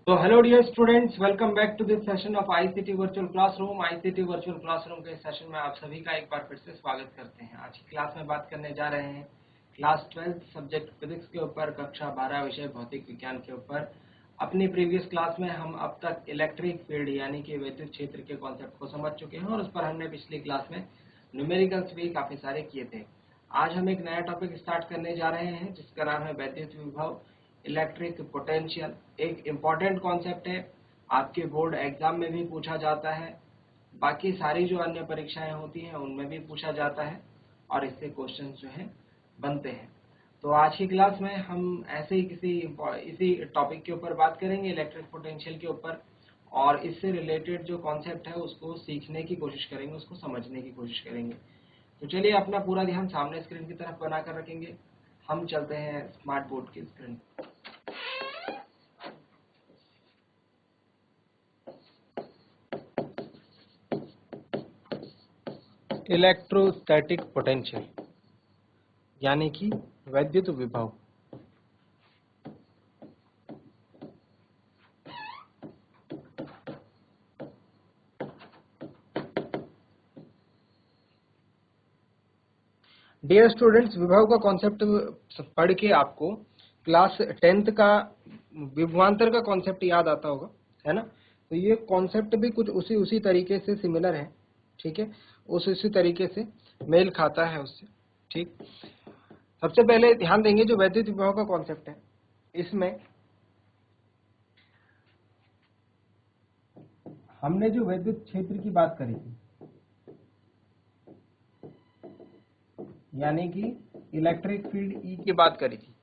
तो hello dear students, welcome back to this session of ICT virtual classroom. ICT virtual classroom के session में आप सभी का एक बार फिर से स्वागत करते हैं। आज की क्लास में बात करने जा रहे हैं क्लास 12 सब्जेक्ट फिजिक्स के ऊपर, कक्षा 12 विषय भौतिक विज्ञान के ऊपर। अपनी प्रीवियस क्लास में हम अब तक इलेक्ट्रिक फील्ड यानी कि विद्युत क्षेत्र के कॉन्सेप्ट को समझ चुके हैं और उस पर हमने पिछली क्लास में न्यूमेरिकल्स भी काफी सारे किए थे। आज हम एक नया टॉपिक स्टार्ट करने जा रहे हैं जिसका नाम है वैद्युत विभव, इलेक्ट्रिक पोटेंशियल। एक इम्पॉर्टेंट कॉन्सेप्ट है, आपके बोर्ड एग्जाम में भी पूछा जाता है, बाकी सारी जो अन्य परीक्षाएं होती हैं उनमें भी पूछा जाता है और इससे क्वेश्चन जो है बनते हैं। तो आज की क्लास में हम ऐसे ही इसी टॉपिक के ऊपर बात करेंगे, इलेक्ट्रिक पोटेंशियल के ऊपर, और इससे रिलेटेड जो कॉन्सेप्ट है उसको सीखने की कोशिश करेंगे, उसको समझने की कोशिश करेंगे। तो चलिए अपना पूरा ध्यान सामने स्क्रीन की तरफ बनाकर रखेंगे। हम चलते हैं स्मार्ट बोर्ड की स्क्रीन। इलेक्ट्रोस्टैटिक पोटेंशियल यानी कि वैद्युत विभव। डियर स्टूडेंट्स, विभव का कॉन्सेप्ट पढ़ के आपको क्लास 10th का विभवांतर का कॉन्सेप्ट याद आता होगा, है ना। तो ये कॉन्सेप्ट भी कुछ उसी तरीके से सिमिलर है, ठीक है, उसी तरीके से मेल खाता है उससे, ठीक। सबसे पहले ध्यान देंगे जो वैद्युत विभव का कॉन्सेप्ट है, इसमें हमने जो विद्युत क्षेत्र की बात करी थी यानी कि इलेक्ट्रिक फील्ड ई की बात करी थी,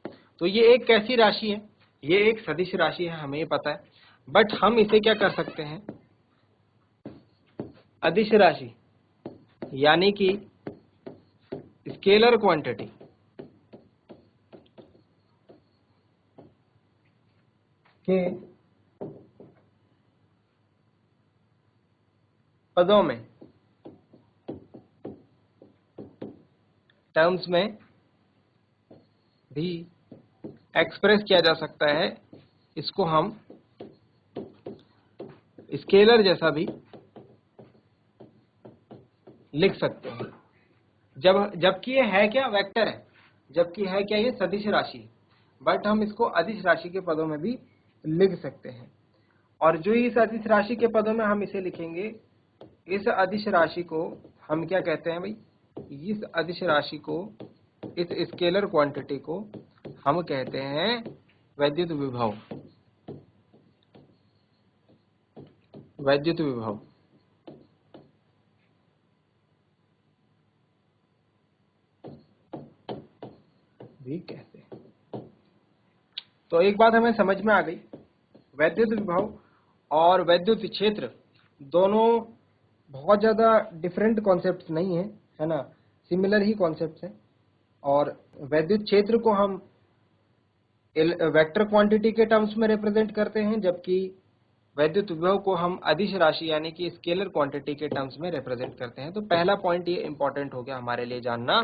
तो ये एक कैसी राशि है, ये एक सदिश राशि है, हमें ये पता है। बट हम इसे क्या कर सकते हैं, अदिश राशि यानी कि स्केलर क्वांटिटी के पदों में, टर्म्स में भी एक्सप्रेस किया जा सकता है। इसको हम स्केलर जैसा भी लिख सकते हैं, जबकि ये है क्या, वेक्टर है, जबकि है क्या, ये सदिश राशि है। बट हम इसको अदिश राशि के पदों में भी लिख सकते हैं। और जो इस अदिश राशि के पदों में हम इसे लिखेंगे, इस अदिश राशि को हम क्या कहते हैं भाई, इस अदिश राशि को, इस स्केलर क्वांटिटी को हम कहते हैं वैद्युत विभव। वैद्युत विभव भी कहते हैं। तो एक बात हमें समझ में आ गई, वैद्युत विभव और वैद्युत क्षेत्र दोनों बहुत ज्यादा डिफरेंट कॉन्सेप्ट्स नहीं है, है ना, सिमिलर ही कॉन्सेप्ट्स हैं। और वैद्युत क्षेत्र को हम वेक्टर क्वांटिटी के टर्म्स में रिप्रेजेंट करते हैं, जबकि वैद्युत विभव को हम अदिश राशि यानी कि स्केलर क्वांटिटी के टर्म्स में रिप्रेजेंट करते हैं। तो पहला पॉइंट ये इंपॉर्टेंट हो गया हमारे लिए जानना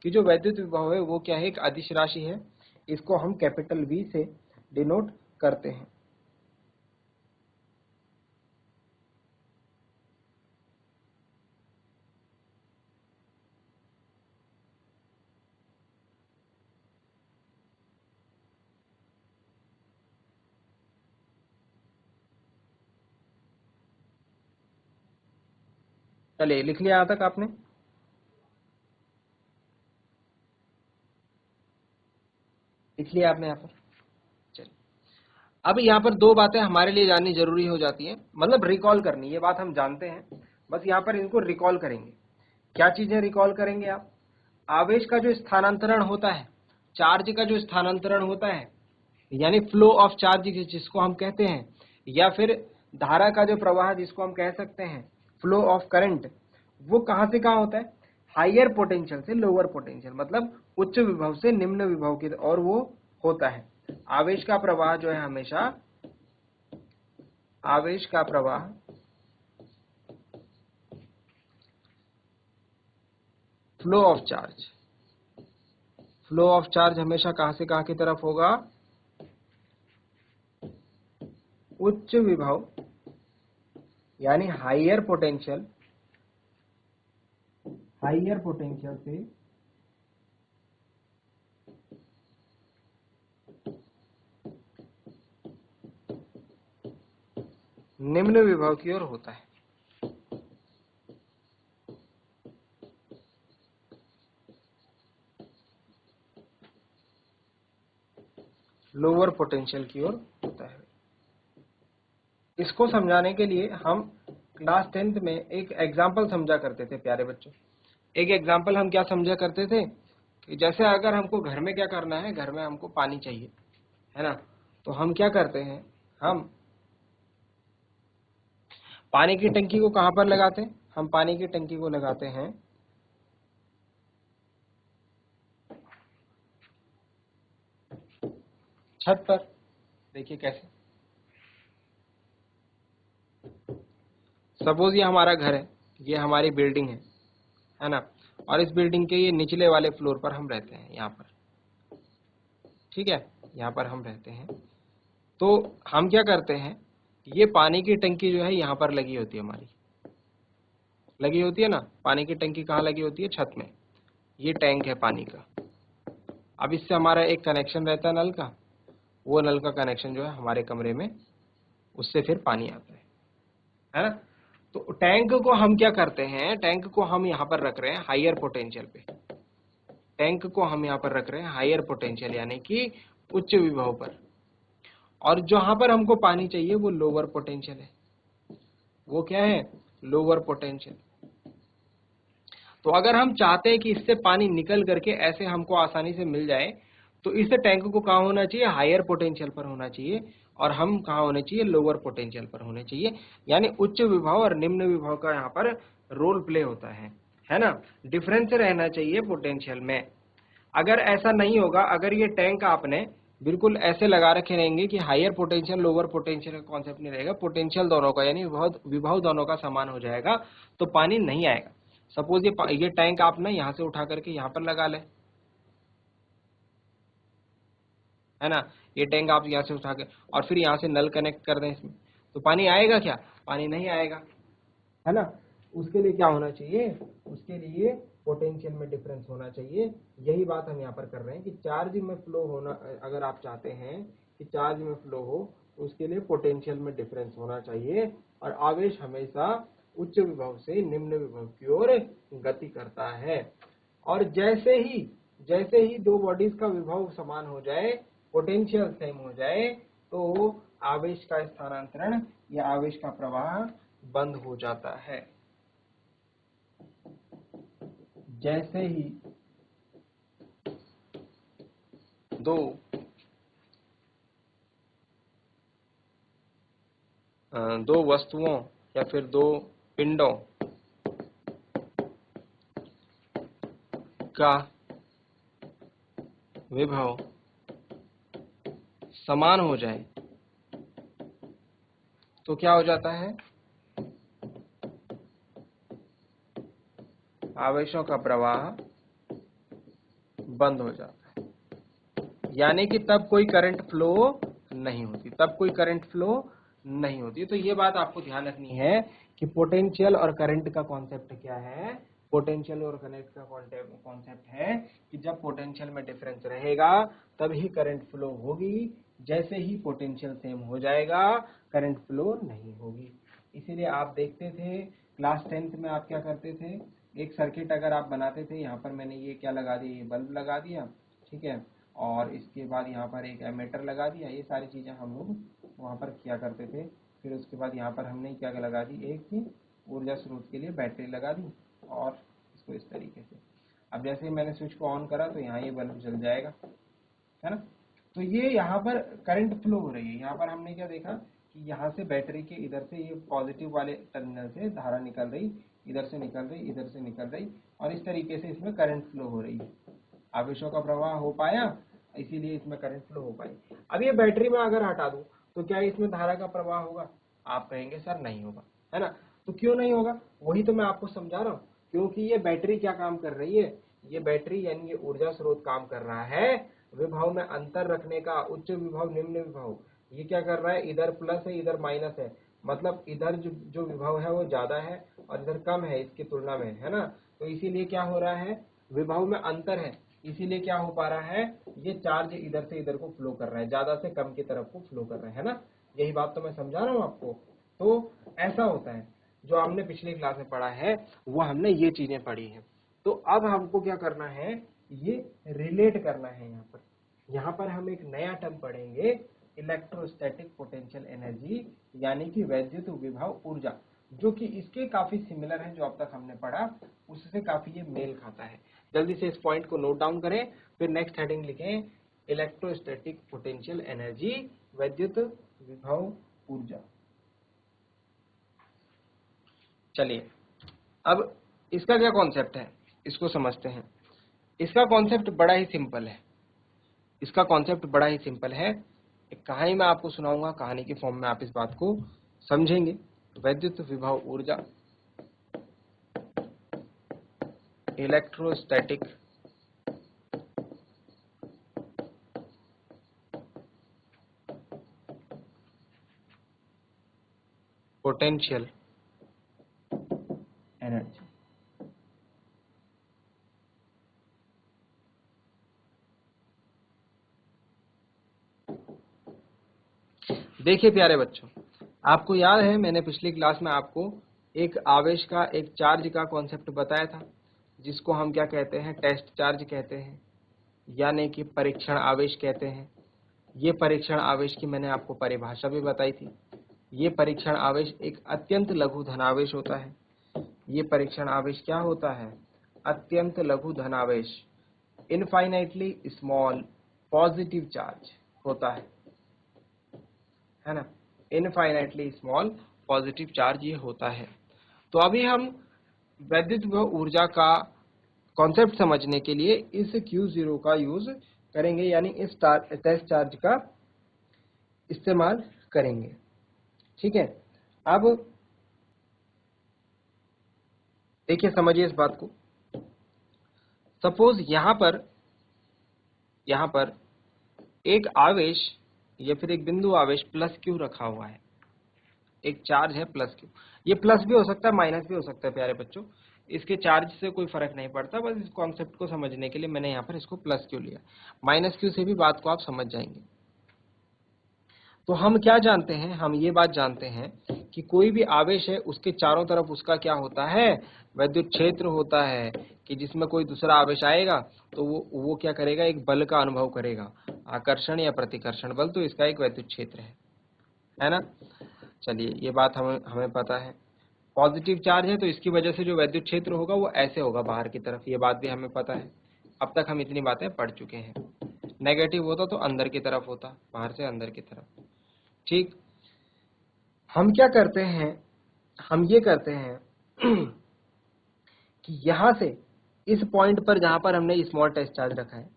कि जो वैद्युत विभव है वो क्या है, एक अदिश राशि है। इसको हम कैपिटल V से डिनोट करते हैं। चलिए, लिख लिया यहाँ तक आपने, लिख लिया आपने यहाँ पर। चलिए, अब यहाँ पर दो बातें हमारे लिए जाननी जरूरी हो जाती हैं, मतलब रिकॉल करनी। ये बात हम जानते हैं, बस यहाँ पर इनको रिकॉल करेंगे। क्या चीजें रिकॉल करेंगे आप, आवेश का जो स्थानांतरण होता है, चार्ज का जो स्थानांतरण होता है, यानी फ्लो ऑफ चार्ज जिसको हम कहते हैं, या फिर धारा का जो प्रवाह जिसको हम कह सकते हैं, फ्लो ऑफ करंट, वो कहां से कहां होता है, हायर पोटेंशियल से लोअर पोटेंशियल, मतलब उच्च विभव से निम्न विभव की और वो होता है। आवेश का प्रवाह जो है हमेशा, आवेश का प्रवाह flow of charge, flow of charge हमेशा कहां से कहां की तरफ होगा, उच्च विभव यानी हायर पोटेंशियल से निम्न विभव की ओर होता है। लोअर पोटेंशियल की ओर होता है। इसको समझाने के लिए हम क्लास 10th में एक एग्जाम्पल समझा करते थे प्यारे बच्चों। एक एग्जाम्पल हम क्या समझा करते थे कि जैसे अगर हमको घर में क्या करना है, घर में हमको पानी चाहिए, है ना, तो हम क्या करते हैं, हम पानी की टंकी को कहां पर लगाते हैं, हम पानी की टंकी को लगाते हैं छत पर। देखिए कैसे, सपोज ये हमारा घर है, ये हमारी बिल्डिंग है ना, और इस बिल्डिंग के ये निचले वाले फ्लोर पर हम रहते हैं, यहाँ पर, ठीक है, यहाँ पर हम रहते हैं। तो हम क्या करते हैं, ये पानी की टंकी जो है यहाँ पर लगी होती है, हमारी लगी होती है ना, पानी की टंकी कहाँ लगी होती है, छत में। ये टैंक है पानी का। अब इससे हमारा एक कनेक्शन रहता है नल का, वो नल का कनेक्शन जो है हमारे कमरे में, उससे फिर पानी आता है ना। तो टैंक को हम क्या करते हैं, टैंक को हम यहाँ पर रख रहे हैं हायर पोटेंशियल पे, टैंक को हम यहाँ पर रख रहे हैं हायर पोटेंशियल यानी कि उच्च विभव पर, और जहां पर हमको पानी चाहिए वो लोअर पोटेंशियल है। वो क्या है, लोअर पोटेंशियल। तो अगर हम चाहते हैं कि इससे पानी निकल करके ऐसे हमको आसानी से मिल जाए, तो इस टैंक को कहाँ होना चाहिए, हायर पोटेंशियल पर होना चाहिए, और हम कहाँ होने चाहिए, लोअर पोटेंशियल पर होने चाहिए। यानी उच्च विभव और निम्न विभव का यहाँ पर रोल प्ले होता है ना। डिफरेंस रहना चाहिए पोटेंशियल में। अगर ऐसा नहीं होगा, अगर ये टैंक आपने बिल्कुल ऐसे लगा रखे रहेंगे कि हायर पोटेंशियल लोअर पोटेंशियल का कॉन्सेप्ट नहीं रहेगा, पोटेंशियल दोनों का यानी विभव दोनों का समान हो जाएगा, तो पानी नहीं आएगा। सपोज ये टैंक आप ना यहाँ से उठा करके यहाँ पर लगा ले, है ना, ये टैंक आप यहाँ से उठा के और फिर यहाँ से नल कनेक्ट कर दें इसमें, तो पानी आएगा क्या, पानी नहीं आएगा, है ना। उसके लिए क्या होना चाहिए, उसके लिए पोटेंशियल में डिफरेंस होना चाहिए। यही बात हम यहाँ पर कर रहे हैं कि चार्ज में फ्लो होना, अगर आप चाहते हैं कि चार्ज में फ्लो हो, तो उसके लिए पोटेंशियल में डिफरेंस होना चाहिए, और आवेश हमेशा उच्च विभव से निम्न विभव की ओर गति करता है। और जैसे ही दो बॉडीज का विभव समान हो जाए, पोटेंशियल सेम हो जाए, तो आवेश का स्थानांतरण या आवेश का प्रवाह बंद हो जाता है। जैसे ही दो वस्तुओं या फिर दो पिंडों का विभव समान हो जाए, तो क्या हो जाता है, आवेशों का प्रवाह बंद हो जाता है। यानी कि तब कोई करंट फ्लो नहीं होती, तो ये बात आपको ध्यान रखनी है कि पोटेंशियल और करंट का कॉन्सेप्ट क्या है। पोटेंशियल और करंट का कॉन्सेप्ट है कि जब पोटेंशियल में डिफरेंस रहेगा तभी करंट फ्लो होगी, जैसे ही पोटेंशियल सेम हो जाएगा करंट फ्लो नहीं होगी। इसीलिए आप देखते थे क्लास 10th में आप क्या करते थे, एक सर्किट अगर आप बनाते थे, यहाँ पर मैंने ये क्या लगा दिया, ये बल्ब लगा दिया, ठीक है, और इसके बाद यहाँ पर एक एमीटर लगा दिया, ये सारी चीजें हम लोग वहाँ पर किया करते थे। फिर उसके बाद यहाँ पर हमने क्या लगा दी, एक ऊर्जा स्रोत के लिए बैटरी लगा दी, और इसको इस तरीके से, अब जैसे ही मैंने स्विच को ऑन करा तो यहाँ ये बल्ब जल जाएगा, है ना। तो ये यहाँ पर करंट फ्लो हो रही है। यहाँ पर हमने क्या देखा कि यहाँ से बैटरी के इधर से ये पॉजिटिव वाले टर्मिनल से धारा निकल रही, इधर से निकल रही, इधर से निकल रही, और इस तरीके से इसमें करंट फ्लो हो रही है, आवेशों का प्रवाह हो पाया, इसीलिए इसमें करंट फ्लो हो पाई। अब ये बैटरी में अगर हटा दूं तो क्या इसमें धारा का प्रवाह होगा, आप कहेंगे सर नहीं होगा, है ना। तो क्यों नहीं होगा, वही तो मैं आपको समझा रहा हूँ, क्योंकि ये बैटरी क्या काम कर रही है, ये बैटरी यानी ये ऊर्जा स्रोत काम कर रहा है विभव में अंतर रखने का, उच्च विभव निम्न विभव, ये क्या कर रहा है, इधर प्लस है इधर माइनस है, मतलब इधर जो विभव है वो ज्यादा है और इधर कम है इसकी तुलना में, है ना। तो इसीलिए क्या हो रहा है, विभव में अंतर है, इसीलिए क्या हो पा रहा है, ये चार्ज इधर से इधर को फ्लो कर रहा है, ज्यादा से कम की तरफ को फ्लो कर रहा है ना। यही बात तो मैं समझा रहा हूँ आपको। तो ऐसा होता है, जो हमने पिछले क्लास में पढ़ा है वो हमने ये चीजें पढ़ी है। तो अब हमको क्या करना है, ये रिलेट करना है। यहाँ पर हम एक नया टर्म पढ़ेंगे, इलेक्ट्रोस्टैटिक पोटेंशियल एनर्जी, यानी कि वैद्युत विभव ऊर्जा, जो कि इसके काफी सिमिलर है जो अब तक हमने पढ़ा, उससे काफी ये मेल खाता है। जल्दी से इस पॉइंट को नोट डाउन करें, फिर नेक्स्ट हेडिंग लिखें, इलेक्ट्रोस्टैटिक पोटेंशियल एनर्जी, वैद्युत विभव ऊर्जा। चलिए अब इसका क्या कॉन्सेप्ट है, इसको समझते हैं। इसका कॉन्सेप्ट बड़ा ही सिंपल है, इसका कॉन्सेप्ट बड़ा ही सिंपल है। एक कहानी मैं आपको सुनाऊंगा, कहानी के फॉर्म में आप इस बात को समझेंगे। वैद्युत विभव ऊर्जा, इलेक्ट्रोस्टैटिक पोटेंशियल एनर्जी। देखिए प्यारे बच्चों, आपको याद है मैंने पिछली क्लास में आपको एक आवेश का, एक चार्ज का कॉन्सेप्ट बताया था, जिसको हम क्या कहते हैं, टेस्ट चार्ज कहते हैं, यानी कि परीक्षण आवेश कहते हैं। ये परीक्षण आवेश की मैंने आपको परिभाषा भी बताई थी। ये परीक्षण आवेश एक अत्यंत लघु धनावेश होता है। ये परीक्षण आवेश क्या होता है, अत्यंत लघु धनावेश, इनफाइनाइटली स्मॉल पॉजिटिव चार्ज होता है ना, इनफाइनाइटली स्मॉल पॉजिटिव चार्ज ये होता है। तो अभी हम वैद्युत ऊर्जा का कॉन्सेप्ट समझने के लिए इस Q0 का यूज करेंगे, यानी इस टेस्ट चार्ज का इस्तेमाल करेंगे। ठीक है, अब देखिए समझिए इस बात को। सपोज यहां पर एक आवेश या फिर एक बिंदु आवेश प्लस Q रखा हुआ है, एक चार्ज है प्लस Q। ये प्लस भी हो सकता है माइनस भी हो सकता है प्यारे बच्चों, इसके चार्ज से कोई फर्क नहीं पड़ता, बस इस कॉन्सेप्ट को समझने के लिए मैंने यहाँ पर इसको प्लस Q लिया। माइनस Q से भी बात को आप समझ जाएंगे। तो हम क्या जानते हैं, हम ये बात जानते हैं कि कोई भी आवेश है उसके चारों तरफ उसका क्या होता है, वैद्युत क्षेत्र होता है, कि जिसमें कोई दूसरा आवेश आएगा तो वो क्या करेगा, एक बल का अनुभव करेगा, आकर्षण या प्रतिकर्षण बल, तो इसका एक वैद्युत क्षेत्र है ना। चलिए ये बात हमें पता है। पॉजिटिव चार्ज है तो इसकी वजह से जो वैद्युत क्षेत्र होगा वो ऐसे होगा बाहर की तरफ, ये बात भी हमें पता है, अब तक हम इतनी बातें पढ़ चुके हैं। नेगेटिव होता तो अंदर की तरफ होता, बाहर से अंदर की तरफ। ठीक, हम क्या करते हैं, हम ये करते हैं कि यहां से इस पॉइंट पर जहां पर हमने स्मॉल टेस्ट चार्ज रखा है,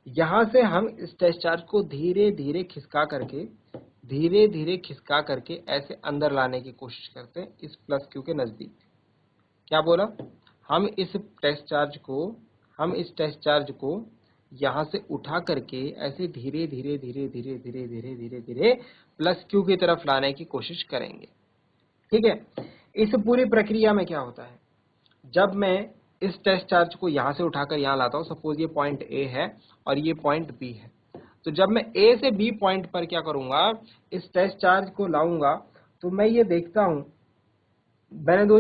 यहां से हम इस टेस्ट चार्ज को धीरे धीरे खिसका करके ऐसे अंदर लाने की कोशिश करते हैं इस प्लस Q के नजदीक। क्या बोला, हम इस टेस्ट चार्ज को यहां से उठा करके ऐसे धीरे धीरे प्लस Q की तरफ लाने की कोशिश करेंगे। ठीक है, इस पूरी प्रक्रिया में क्या होता है, जब मैं इस टेस्ट चार्ज को यहां से उठाकर यहां लाता हूं, सपोज ये पॉइंट A है और ये पॉइंट B है, तो जब मैं A से B पॉइंट पर क्या करूंगा, इस टेस्ट चार्ज को लाऊंगा, तो मैं ये देखता हूं, मैंने दो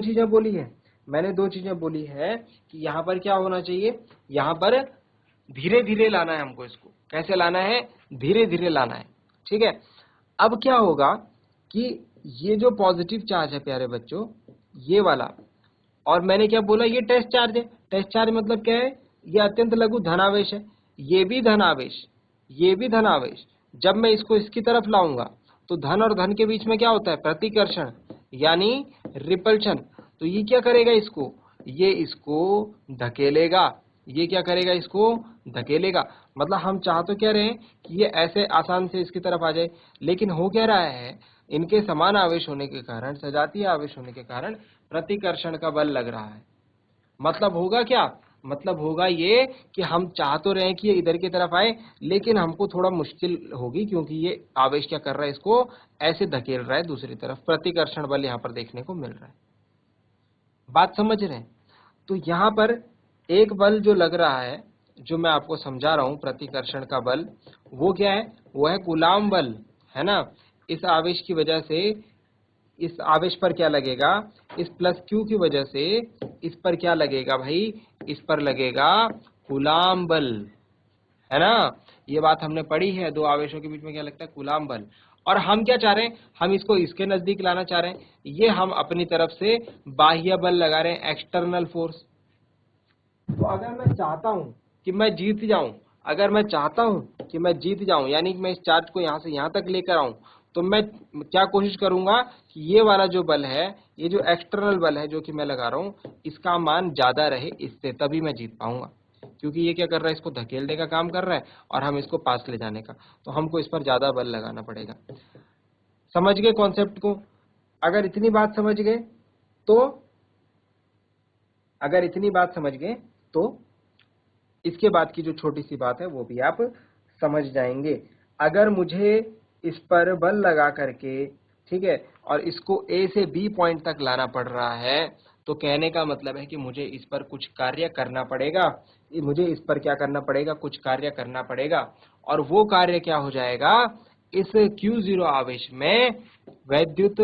चीजें बोली है कि यहां पर क्या होना चाहिए, यहां पर धीरे धीरे लाना है हमको, इसको कैसे लाना है, धीरे धीरे लाना है। ठीक है, अब क्या होगा कि ये जो पॉजिटिव चार्ज है प्यारे बच्चों, ये वाला, और मैंने क्या बोला, ये टेस्ट चार्ज है। टेस्ट चार्ज मतलब क्या है, ये अत्यंत लघु धनावेश है, ये भी धनावेश। जब मैं इसको इसकी तरफ लाऊंगा तो धन और धन के बीच में क्या होता है, प्रतिकर्षण यानी रिपल्शन। तो ये क्या करेगा, ये इसको धकेलेगा, ये क्या करेगा, इसको धकेलेगा। मतलब हम चाह तो क्या रहे हैं कि ये ऐसे आसान से इसकी तरफ आ जाए, लेकिन हो क्या रहा है, इनके समान आवेश होने के कारण, सजातीय आवेश होने के कारण प्रतिकर्षण का बल लग रहा है। मतलब होगा क्या, मतलब होगा ये कि हम चाह तो रहे हैं कि ये इधर की तरफ आए, लेकिन हमको थोड़ा मुश्किल होगी, क्योंकि ये आवेश क्या कर रहा है, इसको ऐसे धकेल रहा है दूसरी तरफ। प्रतिकर्षण बल यहाँ पर देखने को मिल रहा है। बात समझ रहे हैं? तो यहाँ पर एक बल जो लग रहा है, जो मैं आपको समझा रहा हूं, प्रतिकर्षण का बल, वो क्या है? वो है कूलाम बल, है ना। इस आवेश की वजह से, इस आवेश पर क्या लगेगा? इस प्लस क्यू की वजह से इस पर क्या लगेगा भाई? इस पर लगेगा कूलाम बल, है ना। ये बात हमने पढ़ी है, दो आवेशों के बीच में क्या लगता है? कूलाम बल। और हम क्या चाह रहे हैं? हम इसको इसके नजदीक लाना चाह रहे हैं। ये हम अपनी तरफ से बाह्य बल लगा रहे हैं, एक्सटर्नल फोर्स। तो अगर मैं चाहता हूं कि मैं जीत जाऊं, अगर मैं चाहता हूं कि मैं जीत जाऊं, यानी कि मैं इस चार्ज को यहां से यहां तक लेकर आऊं, तो मैं क्या कोशिश करूंगा कि ये वाला जो बल है, ये जो एक्सटर्नल बल है जो कि मैं लगा रहा हूं, इसका मान ज्यादा रहे इससे, तभी मैं जीत पाऊंगा। क्योंकि ये क्या कर रहा है? इसको धकेलने का काम कर रहा है और हम इसको पास ले जाने का, तो हमको इस पर ज्यादा बल लगाना पड़ेगा। समझ गए कॉन्सेप्ट को? अगर इतनी बात समझ गए तो अगर इतनी बात समझ गए तो इसके बाद की जो छोटी सी बात है वो भी आप समझ जाएंगे। अगर मुझे इस पर बल लगा करके, ठीक है, और इसको ए से बी पॉइंट तक लाना पड़ रहा है, तो कहने का मतलब है कि मुझे इस पर कुछ कार्य करना पड़ेगा। मुझे इस पर क्या करना पड़ेगा? कुछ कार्य करना पड़ेगा। और वो कार्य क्या हो जाएगा? इस Q0 आवेश में वैद्युत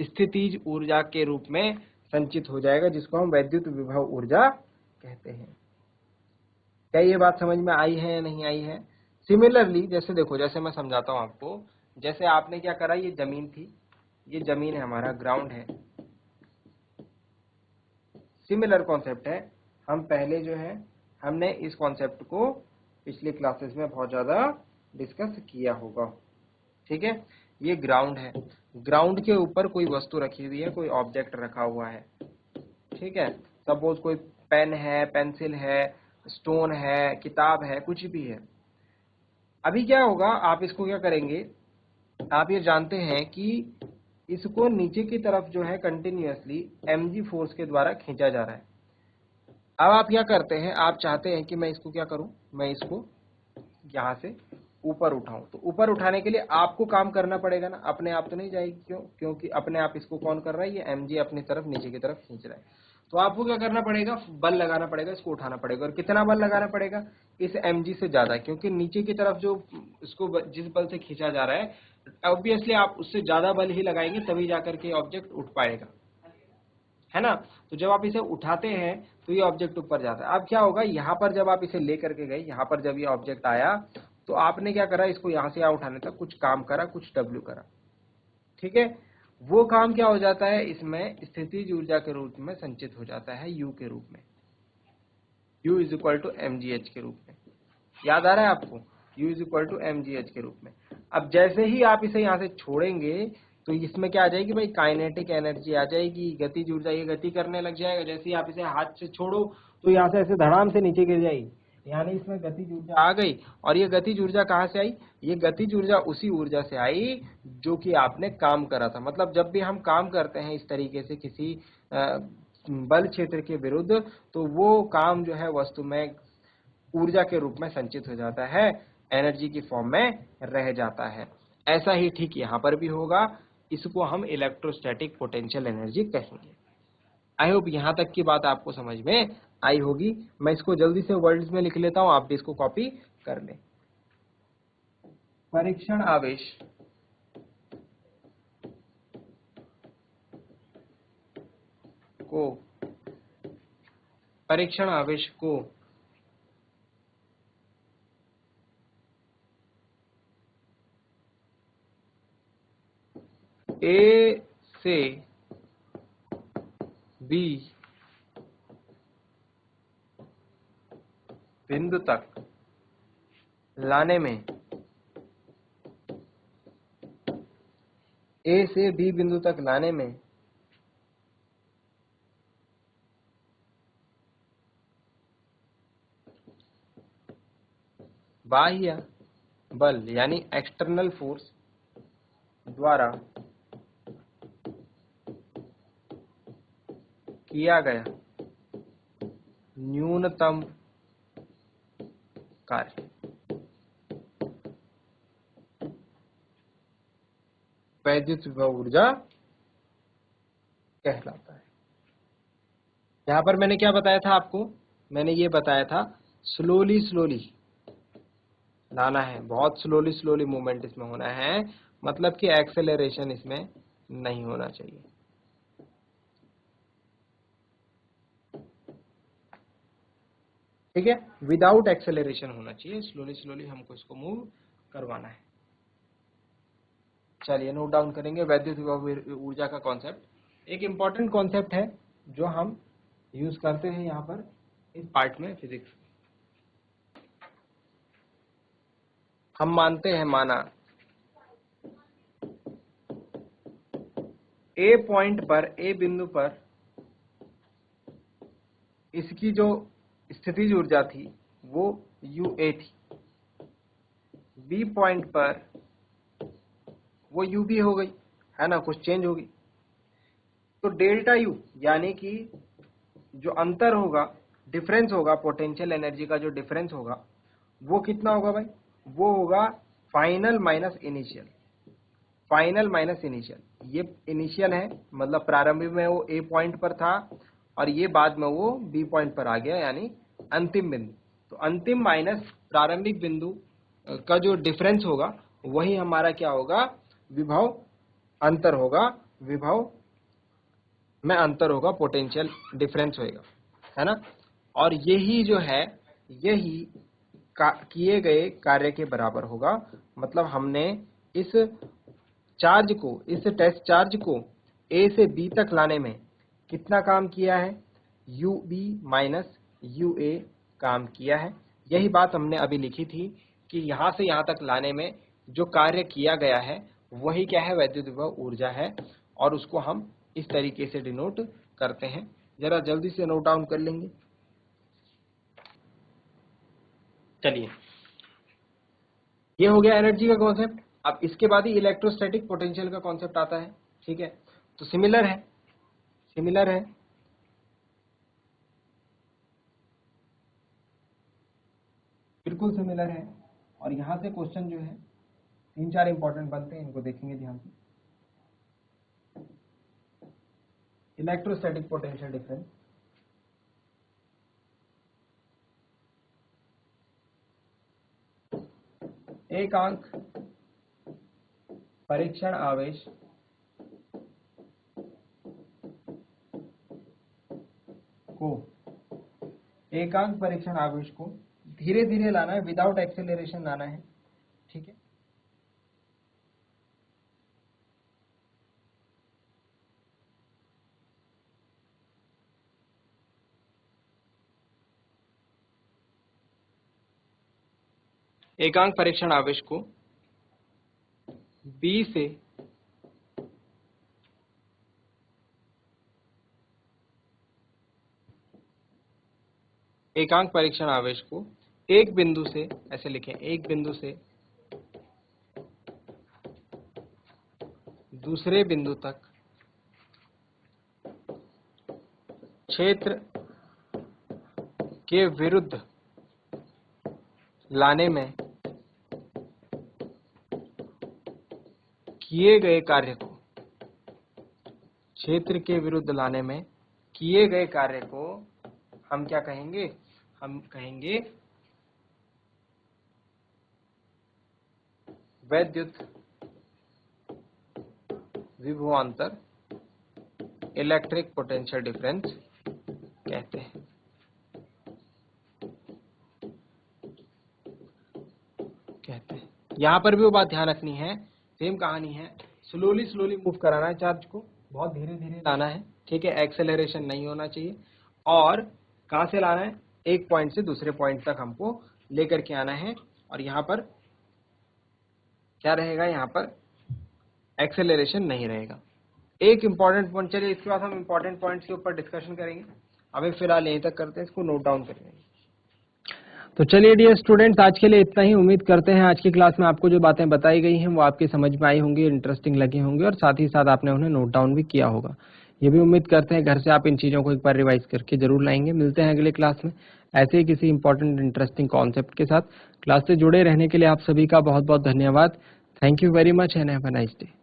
स्थितिज ऊर्जा के रूप में संचित हो जाएगा, जिसको हम वैद्युत विभव ऊर्जा कहते हैं। क्या ये बात समझ में आई है या नहीं आई है? सिमिलरली, जैसे देखो, जैसे मैं समझाता हूं आपको, जैसे आपने क्या करा, ये जमीन थी, ये जमीन है, हमारा ग्राउंड है। सिमिलर कॉन्सेप्ट है। हम पहले जो है, हमने इस कॉन्सेप्ट को पिछले क्लासेस में बहुत ज्यादा डिस्कस किया होगा, ठीक है। ये ग्राउंड है, ग्राउंड के ऊपर कोई वस्तु रखी हुई है, कोई ऑब्जेक्ट रखा हुआ है, ठीक है। सपोज कोई पेन है, पेंसिल है, स्टोन है, किताब है, कुछ भी है। अभी क्या होगा, आप इसको क्या करेंगे, आप ये जानते हैं कि इसको नीचे की तरफ जो है कंटिन्यूअसली mg फोर्स के द्वारा खींचा जा रहा है। अब आप क्या करते हैं, आप चाहते हैं कि मैं इसको क्या करूं, मैं इसको यहां से ऊपर उठाऊं। तो ऊपर उठाने के लिए आपको काम करना पड़ेगा ना, अपने आप तो नहीं जाएगी। क्यों? क्योंकि अपने आप इसको कौन कर रहा है? ये mg अपनी तरफ नीचे की तरफ खींच रहा है। तो आपको क्या करना पड़ेगा? बल लगाना पड़ेगा, इसको उठाना पड़ेगा। और कितना बल लगाना पड़ेगा? इस mg से ज्यादा, क्योंकि नीचे की तरफ जो इसको जिस बल से खींचा जा रहा है, ऑब्वियसली आप उससे ज्यादा बल ही लगाएंगे, तभी जाकर के ऑब्जेक्ट उठ पाएगा, है ना। तो जब आप इसे उठाते हैं तो ये ऑब्जेक्ट ऊपर जाता है। अब क्या होगा, यहाँ पर जब आप इसे लेकर के गए, यहाँ पर जब ये ऑब्जेक्ट आया, तो आपने क्या करा, इसको यहाँ से यहाँ उठाने तक कुछ काम करा, कुछ डब्ल्यू करा, ठीक है। वो काम क्या हो जाता है, इसमें स्थितिज ऊर्जा के रूप में संचित हो जाता है, यू के रूप में, U is equal to mgh के रूप में। याद आ रहा है आपको? U is equal to mgh के रूप में। अब जैसे ही आप इसे यहाँ से छोड़ेंगे, तो इसमें क्या आ जाएगी भाई? काइनेटिक एनर्जी आ जाएगी, गतिज ऊर्जा, ये गति करने लग जाएगा। जैसे ही आप इसे हाथ से छोड़ो, तो यहाँ से ऐसे धड़ाम से नीचे गिर जाएगी, यानी इसमें गतिज ऊर्जा आ गई। और ये गतिज ऊर्जा कहाँ से आई? ये गतिज ऊर्जा उसी ऊर्जा से आई जो कि आपने काम करा था। मतलब जब भी हम काम करते हैं इस तरीके से किसी बल क्षेत्र के विरुद्ध, तो वो काम जो है वस्तु में ऊर्जा के रूप में संचित हो जाता है, एनर्जी की फॉर्म में रह जाता है। ऐसा ही ठीक यहाँ पर भी होगा। इसको हम इलेक्ट्रोस्टैटिक पोटेंशियल एनर्जी कहेंगे। आई होप यहाँ तक की बात आपको समझ में आई होगी। मैं इसको जल्दी से वर्ड्स में लिख लेता हूँ, आप भी इसको कॉपी कर लें। परीक्षण आवेश को परीक्षण आवेश को ए से बी बिंदु तक लाने में, ए से बी बिंदु तक लाने में बाह्य बल यानी एक्सटर्नल फोर्स द्वारा किया गया न्यूनतम कार्य वैद्युत विभव ऊर्जा कहलाता है। यहां पर मैंने क्या बताया था आपको, मैंने ये बताया था स्लोली लाना है, बहुत स्लोली मूवमेंट इसमें होना है, मतलब कि एक्सेलरेशन इसमें नहीं होना चाहिए। ठीक है, विदाउट एक्सेलरेशन होना चाहिए, स्लोली हमको इसको मूव करवाना है। चलिए नोट डाउन करेंगे वैद्युत विभव ऊर्जा का कॉन्सेप्ट। एक इंपॉर्टेंट कॉन्सेप्ट है जो हम यूज करते हैं यहाँ पर इस पार्ट में फिजिक्स। हम मानते हैं, माना ए पॉइंट पर, ए बिंदु पर इसकी जो स्थितिज ऊर्जा थी वो UA थी, बी पॉइंट पर वो UB हो गई, है ना, कुछ चेंज होगी। तो डेल्टा U यानी कि जो अंतर होगा, डिफरेंस होगा, पोटेंशियल एनर्जी का जो डिफरेंस होगा वो कितना होगा भाई, वो होगा final minus initial. Final minus initial, ये इनिशियल है मतलब प्रारंभिक में वो ए पॉइंट पर था और ये बाद में वो बी पॉइंट पर आ गया, यानी अंतिम बिंदु। तो अंतिम माइनस प्रारंभिक बिंदु का जो डिफरेंस होगा वही हमारा क्या होगा, विभव अंतर होगा, विभव में अंतर होगा, पोटेंशियल डिफरेंस होगा, है ना। और यही जो है, यही किए गए कार्य के बराबर होगा। मतलब हमने इस चार्ज को, इस टेस्ट चार्ज को ए से बी तक लाने में कितना काम किया है, UB माइनस UA काम किया है। यही बात हमने अभी लिखी थी कि यहां से यहां तक लाने में जो कार्य किया गया है वही क्या है, वैद्युत विभव ऊर्जा है, और उसको हम इस तरीके से डिनोट करते हैं। जरा जल्दी से नोट डाउन कर लेंगे। चलिए, ये हो गया एनर्जी का कॉन्सेप्ट। अब इसके बाद ही इलेक्ट्रोस्टैटिक पोटेंशियल का कॉन्सेप्ट आता है। ठीक है, तो सिमिलर है, बिल्कुल सिमिलर है। और यहां से क्वेश्चन जो है 3-4 इंपॉर्टेंट बनते हैं, इनको देखेंगे ध्यान से। इलेक्ट्रोस्टैटिक पोटेंशियल डिफरेंस, एकांक परीक्षण आवेश को, एकांक परीक्षण आवेश को धीरे धीरे लाना है, विदाउट एक्सेलरेशन लाना है। ठीक है, एकांक परीक्षण आवेश को B से एकांक परीक्षण आवेश को एक बिंदु से, ऐसे लिखें, एक बिंदु से दूसरे बिंदु तक क्षेत्र के विरुद्ध लाने में किए गए कार्य को, क्षेत्र के विरुद्ध लाने में किए गए कार्य को हम क्या कहेंगे, हम कहेंगे वैद्युत विभवांतर, इलेक्ट्रिक पोटेंशियल डिफरेंस कहते हैं। यहां पर भी वो बात ध्यान रखनी है, सेम कहानी है, स्लोली मूव कराना है, चार्ज को बहुत धीरे धीरे लाना है। ठीक है, एक्सेलरेशन नहीं होना चाहिए। और कहां से लाना है, एक पॉइंट से दूसरे पॉइंट तक हमको लेकर के आना है। और यहाँ पर क्या रहेगा, यहाँ पर एक्सेलरेशन नहीं रहेगा। एक इंपॉर्टेंट पॉइंट, चलिए इसके बाद हम इंपॉर्टेंट पॉइंट्स के ऊपर डिस्कशन करेंगे। अभी फिलहाल यहीं तक करते हैं, इसको नोट डाउन करेंगे। तो चलिए डियर स्टूडेंट्स, आज के लिए इतना ही। उम्मीद करते हैं आज की क्लास में आपको जो बातें बताई गई हैं वो आपके समझ में आई होंगी, इंटरेस्टिंग लगी होंगी, और साथ ही साथ आपने उन्हें नोट डाउन भी किया होगा। ये भी उम्मीद करते हैं घर से आप इन चीज़ों को एक बार रिवाइज करके जरूर लाएंगे। मिलते हैं अगले क्लास में ऐसे ही किसी इंपॉर्टेंट इंटरेस्टिंग कॉन्सेप्ट के साथ। क्लास से जुड़े रहने के लिए आप सभी का बहुत बहुत धन्यवाद। Thank you very much and have a nice day.